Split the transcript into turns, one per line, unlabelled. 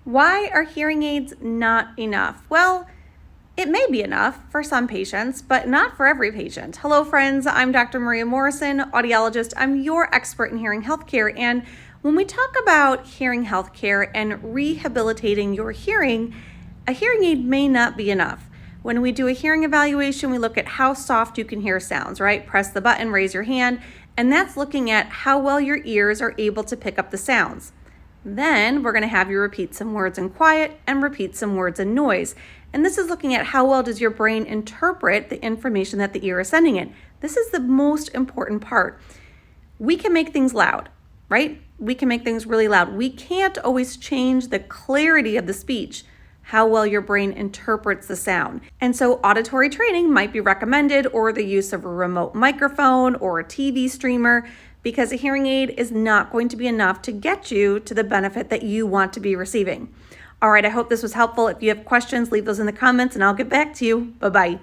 Why are hearing aids not enough? Well, it may be enough for some patients, but not for every patient. Hello, friends. I'm Dr. Maria Morrison, audiologist. I'm your expert in hearing healthcare. And when we talk about hearing healthcare and rehabilitating your hearing, a hearing aid may not be enough. When we do a hearing evaluation, we look at how soft you can hear sounds, right? Press the button, raise your hand, and that's looking at how well your ears are able to pick up the sounds. Then we're going to have you repeat some words in quiet and repeat some words in noise. And this is looking at how well does your brain interpret the information that the ear is sending in. This is the most important part. We can make things loud, right? We can make things really loud. We can't always change the clarity of the speech, how well your brain interprets the sound. And so auditory training might be recommended, or the use of a remote microphone or a TV streamer, because a hearing aid is not going to be enough to get you to the benefit that you want to be receiving. All right, I hope this was helpful. If you have questions, leave those in the comments and I'll get back to you. Bye-bye.